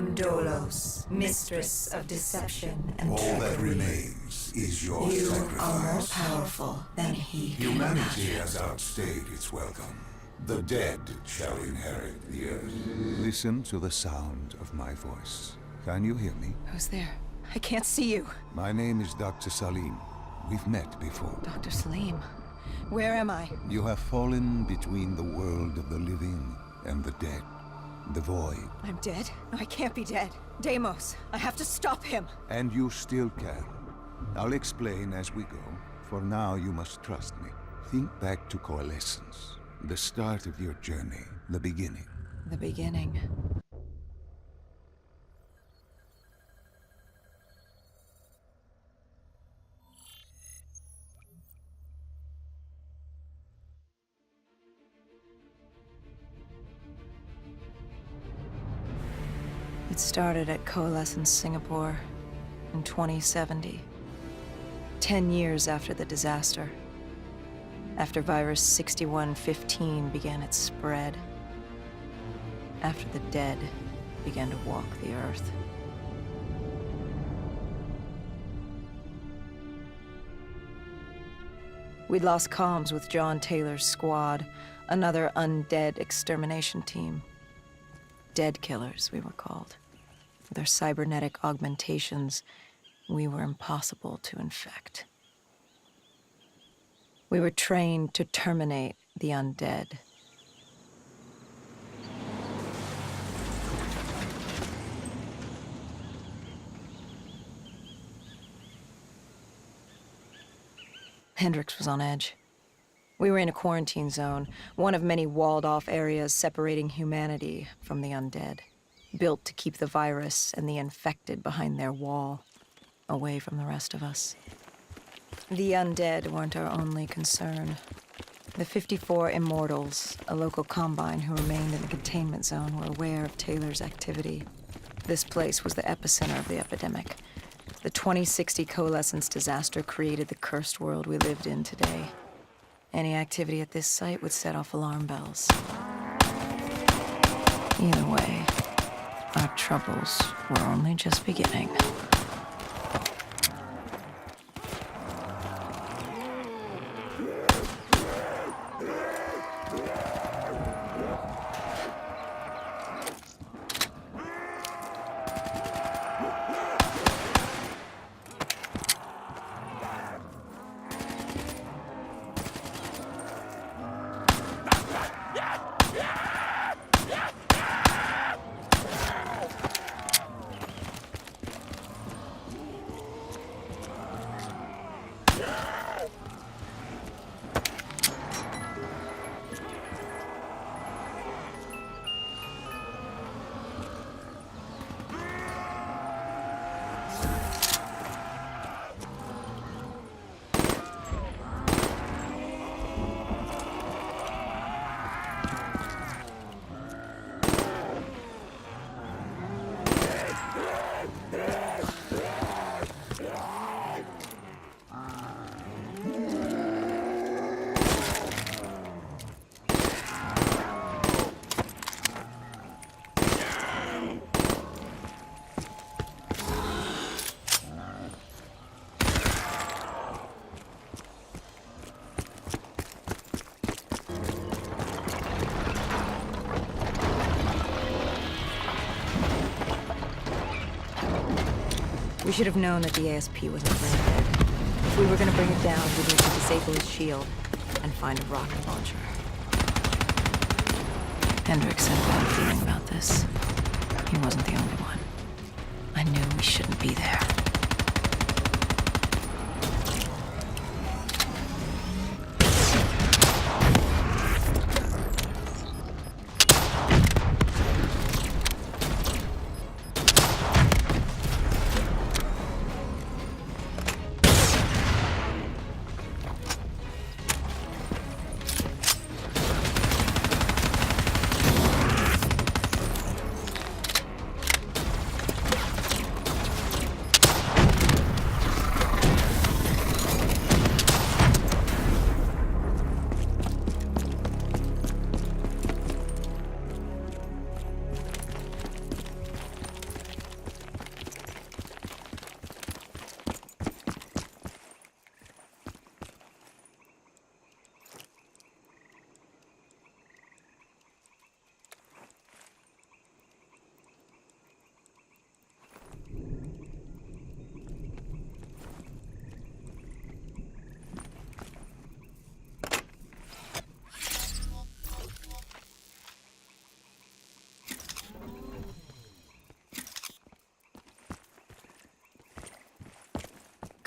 am Dolos, mistress of deception and All that trickery. remains is your You sacrifice. are more powerful than he can Humanity imagine. has outstayed its welcome. The dead shall inherit the earth. Listen to the sound of my voice. Can you hear me? Who's there? I can't see you. My name is Dr. Salim. We've met before. Dr. Salim. Where am I? You have fallen between the world of the living and the dead. The void. I'm dead? No, I can't be dead. Deimos, I have to stop him. And you still can. I'll explain as we go. For now, you must trust me. Think back to Coalescence. The start of your journey. The beginning. The beginning. It started at Coalescence Singapore in 2070. 10 years after the disaster. After virus 6115 began its spread. After the dead began to walk the earth. We'd lost comms with John Taylor's squad, another undead extermination team. Dead killers, we were called. With our cybernetic augmentations, we were impossible to infect. We were trained to terminate the undead. Hendricks was on edge. We were in a quarantine zone, one of many walled-off areas separating humanity from the undead, built to keep the virus and the infected behind their wall, away from the rest of us. The undead weren't our only concern. The 54 Immortals, a local combine who remained in the containment zone, were aware of Taylor's activity. This place was the epicenter of the epidemic. The 2060 Coalescence disaster created the cursed world we lived in today. Any activity at this site would set off alarm bells. Either way, our troubles were only just beginning. We should have known that the ASP wasn't planted. If we were gonna bring it down, we'd need to disable his shield and find a rocket launcher. Hendricks had a bad feeling about this. He wasn't the only one. I knew we shouldn't be there.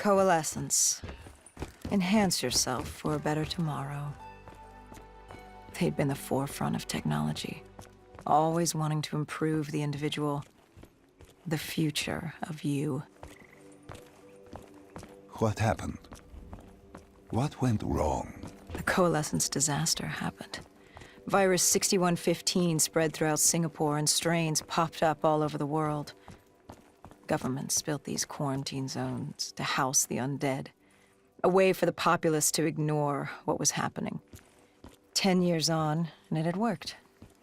Coalescence. Enhance yourself for a better tomorrow. They'd been the forefront of technology, always wanting to improve the individual, the future of you. What happened? What went wrong? The Coalescence disaster happened. Virus 6115 spread throughout Singapore and strains popped up all over the world. Governments built these quarantine zones to house the undead, a way for the populace to ignore what was happening. 10 years on, and it had worked.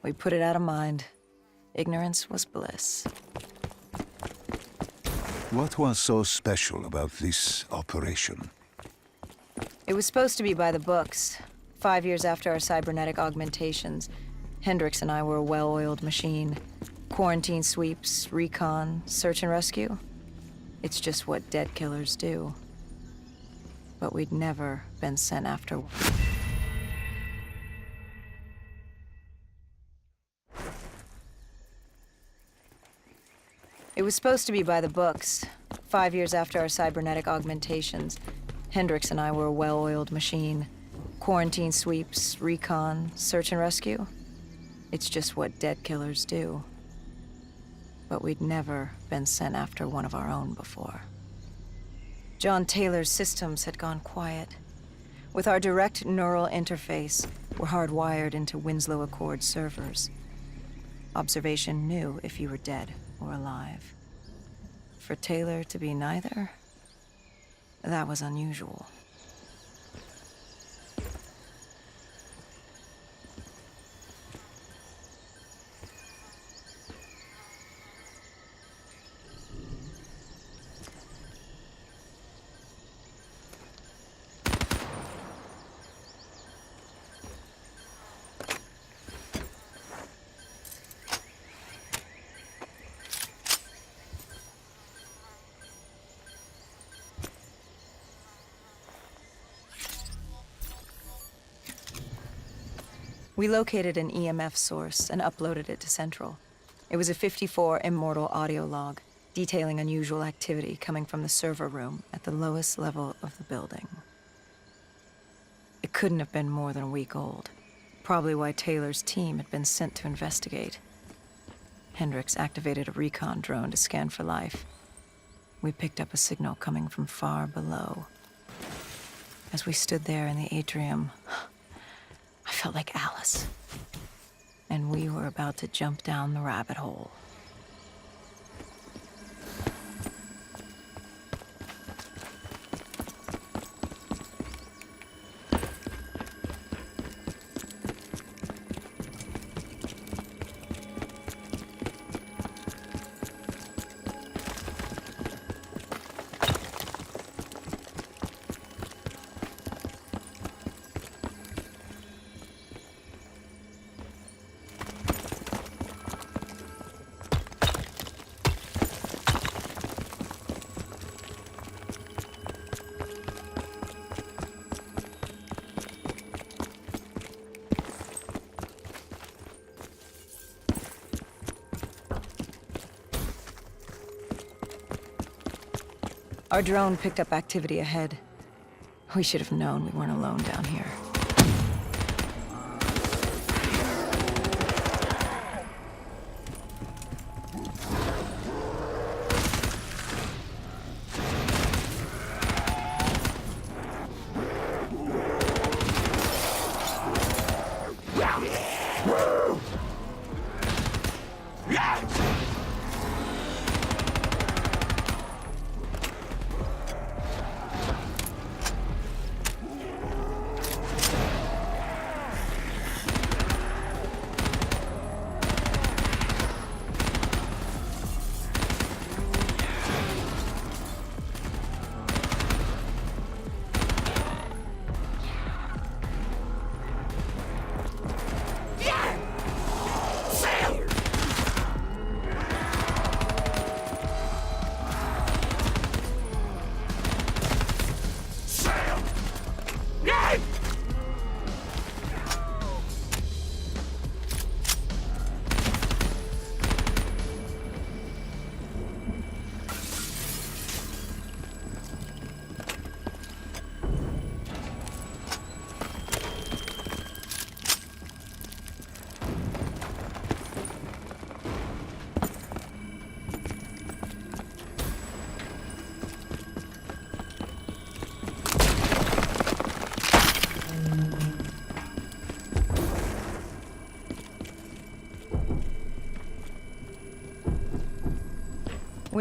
We put it out of mind. Ignorance was bliss. What was so special about this operation? It was supposed to be by the books. 5 years after our cybernetic augmentations, Hendricks and I were a well-oiled machine. Quarantine sweeps, recon, search and rescue. It's just what dead killers do. But we'd never been sent after... It was supposed to be by the books. 5 years after our cybernetic augmentations, Hendricks and I were a well-oiled machine. Quarantine sweeps, recon, search and rescue. It's just what dead killers do. But we'd never been sent after one of our own before. John Taylor's systems had gone quiet. With our direct neural interface, we're hardwired into Winslow Accord servers. Observation knew if you were dead or alive. For Taylor to be neither, that was unusual. We located an EMF source and uploaded it to Central. It was a 54 immortal audio log, detailing unusual activity coming from the server room at the lowest level of the building. It couldn't have been more than a week old, probably why Taylor's team had been sent to investigate. Hendricks activated a recon drone to scan for life. We picked up a signal coming from far below. As we stood there in the atrium, I felt like Alice. And we were about to jump down the rabbit hole. Our drone picked up activity ahead. We should have known we weren't alone down here.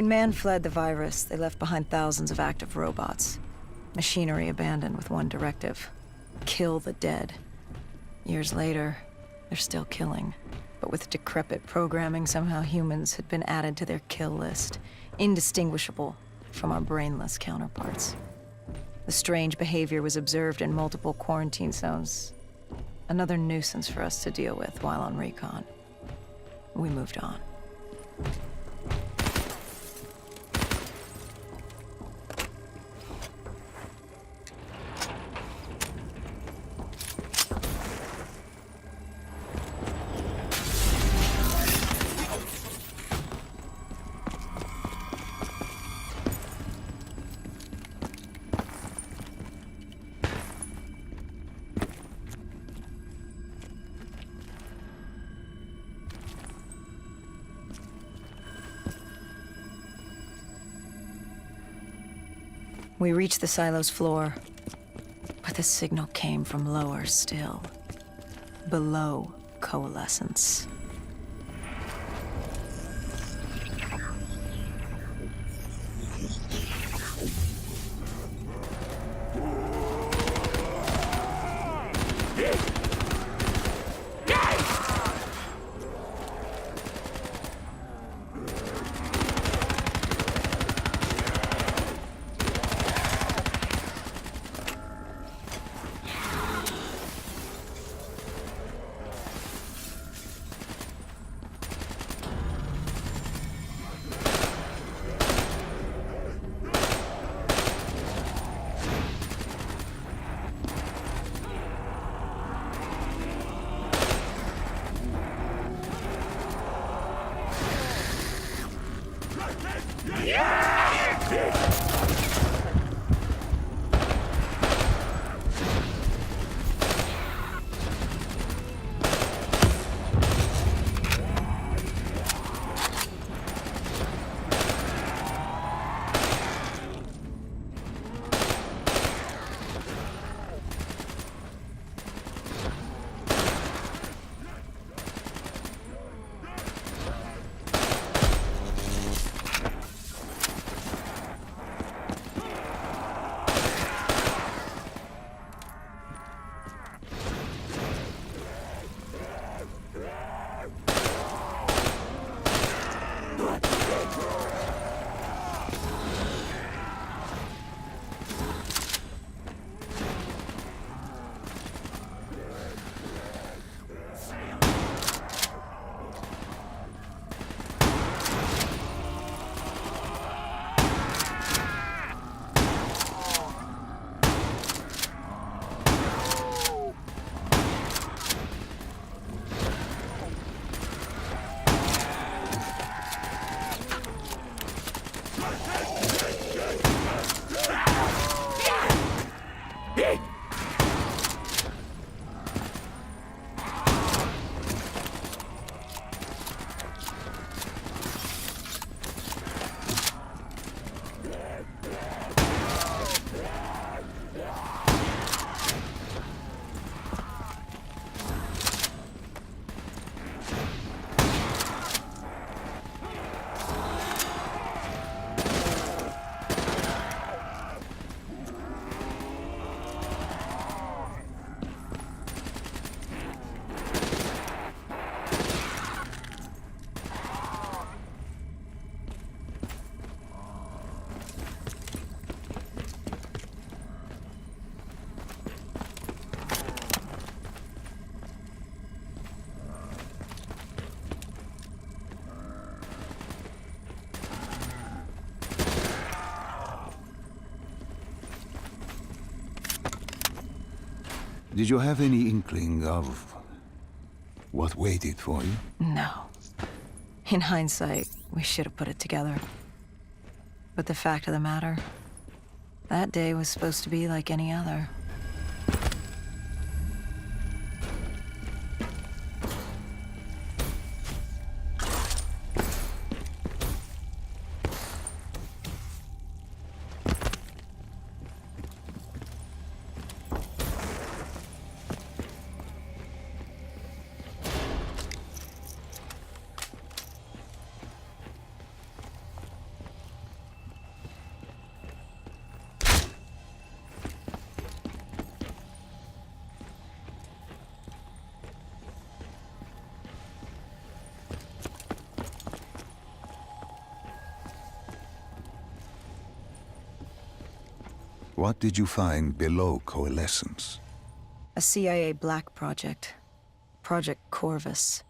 When man fled the virus, they left behind thousands of active robots. Machinery abandoned with one directive: kill the dead. Years later, they're still killing. But with decrepit programming, somehow humans had been added to their kill list, indistinguishable from our brainless counterparts. The strange behavior was observed in multiple quarantine zones. Another nuisance for us to deal with while on recon. We moved on. We reached the silo's floor, but the signal came from lower still, below coalescence. Did you have any inkling of what waited for you? No. In hindsight, we should have put it together. But the fact of the matter, that day was supposed to be like any other. What did you find below Coalescence? A CIA black project. Project Corvus.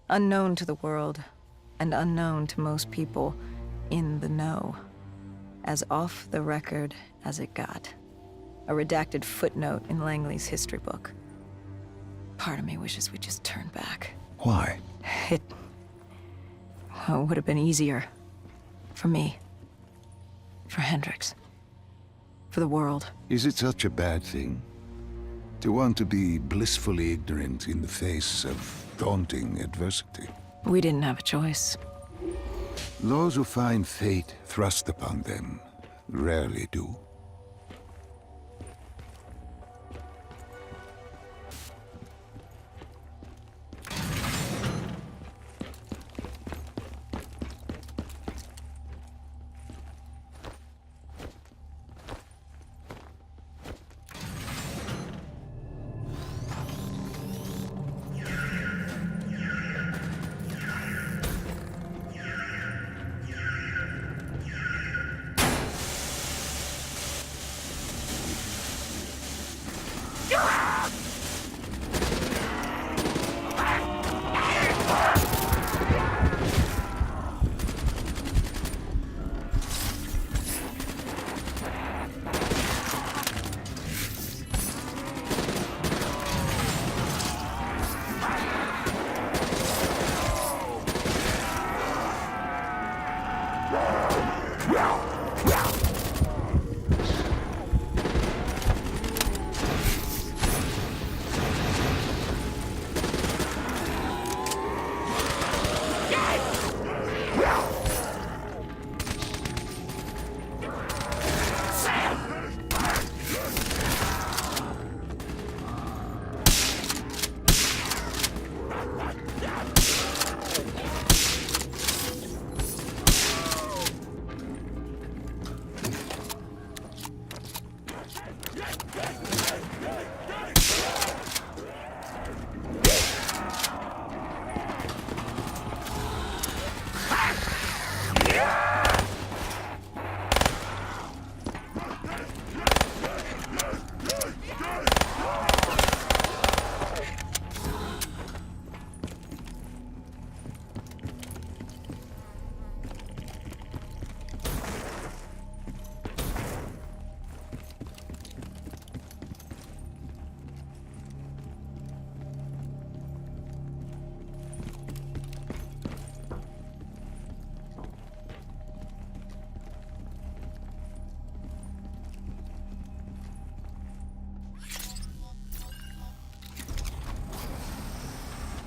Unknown to the world, and unknown to most people in the know. As off the record as it got. A redacted footnote in Langley's history book. Part of me wishes we'd just turned back. Why? It would have been easier. For me. For Hendricks. For the world. Is it such a bad thing? To want to be blissfully ignorant in the face of daunting adversity? We didn't have a choice. Those who find fate thrust upon them rarely do.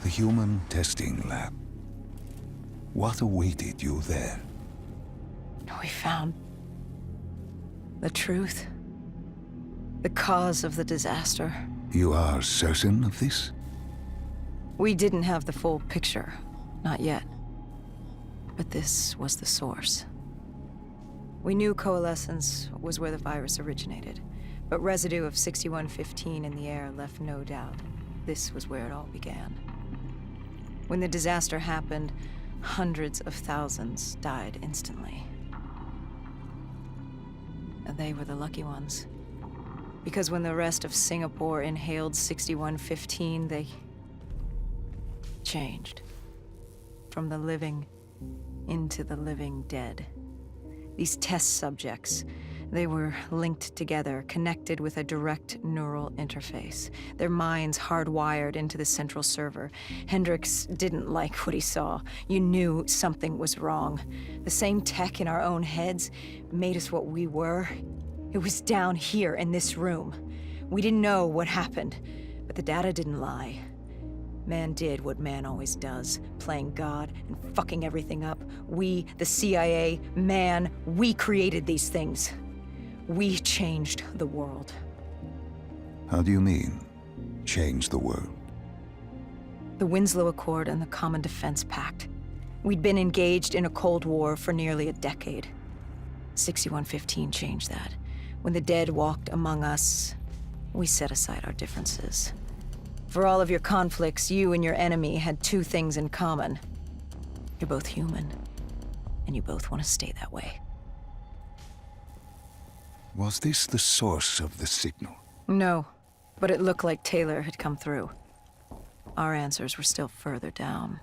The human testing lab. What awaited you there? We found the truth. The cause of the disaster. You are certain of this? We didn't have the full picture. Not yet. But this was the source. We knew Coalescence was where the virus originated, but residue of 6115 in the air left no doubt. This was where it all began. When the disaster happened, hundreds of thousands died instantly. And they were the lucky ones. Because when the rest of Singapore inhaled 6115, they changed. From the living into the living dead. These test subjects, they were linked together, connected with a direct neural interface. Their minds hardwired into the central server. Hendricks didn't like what he saw. You knew something was wrong. The same tech in our own heads made us what we were. It was down here in this room. We didn't know what happened, but the data didn't lie. Man did what man always does, playing God and fucking everything up. We, the CIA, man, we created these things. We changed the world. How do you mean, change the world? The Winslow Accord and the Common Defense Pact. We'd been engaged in a Cold War for nearly a decade. 6115 changed that. When the dead walked among us, we set aside our differences. For all of your conflicts, you and your enemy had two things in common. You're both human, and you both want to stay that way. Was this the source of the signal? No, but it looked like Taylor had come through. Our answers were still further down.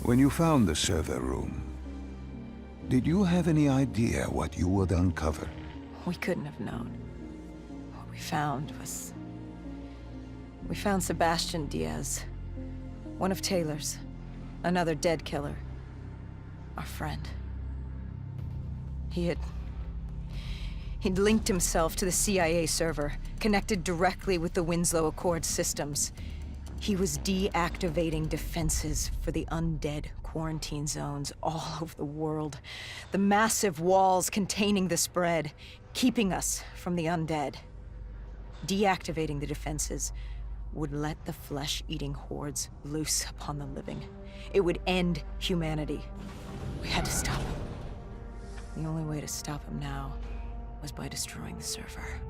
When you found the server room, did you have any idea what you would uncover? We couldn't have known. What we found was... We found Sebastian Diaz. One of Taylor's. Another dead killer. Our friend. He'd linked himself to the CIA server, connected directly with the Winslow Accord systems. He was deactivating defenses for the undead quarantine zones all over the world. The massive walls containing the spread, keeping us from the undead. Deactivating the defenses would let the flesh-eating hordes loose upon the living. It would end humanity. We had to stop him. The only way to stop him now was by destroying the server.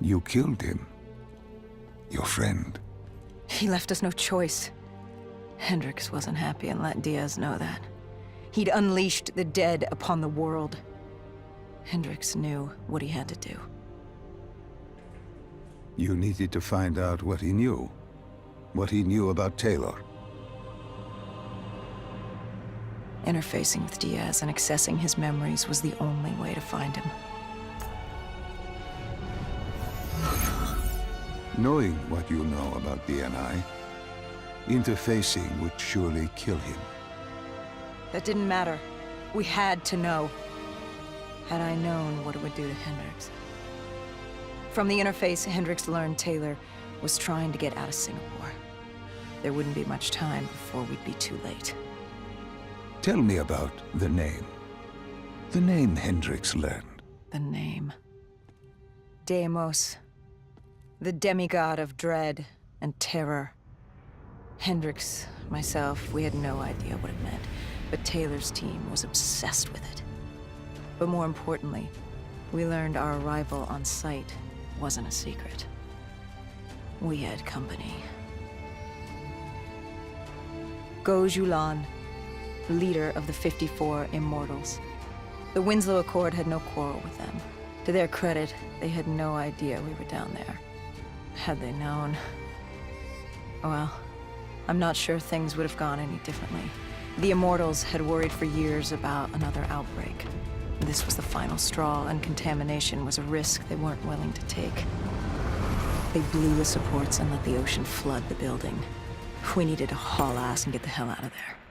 You killed him. Your friend. He left us no choice. Hendricks wasn't happy and let Diaz know that. He'd unleashed the dead upon the world. Hendricks knew what he had to do. You needed to find out what he knew. What he knew about Taylor. Interfacing with Diaz and accessing his memories was the only way to find him. Knowing what you know about DNI, interfacing would surely kill him. That didn't matter. We had to know. Had I known what it would do to Hendricks. From the interface, Hendricks learned Taylor was trying to get out of Singapore. There wouldn't be much time before we'd be too late. Tell me about the name. The name Hendricks learned. The name. Deimos. The demigod of dread and terror. Hendricks, myself, we had no idea what it meant, but Taylor's team was obsessed with it. But more importantly, we learned our arrival on site wasn't a secret. We had company. Go Julan, leader of the 54 Immortals. The Winslow Accord had no quarrel with them. To their credit, they had no idea we were down there. Had they known... well, I'm not sure things would have gone any differently. The Immortals had worried for years about another outbreak. This was the final straw, and contamination was a risk they weren't willing to take. They blew the supports and let the ocean flood the building. We needed to haul ass and get the hell out of there.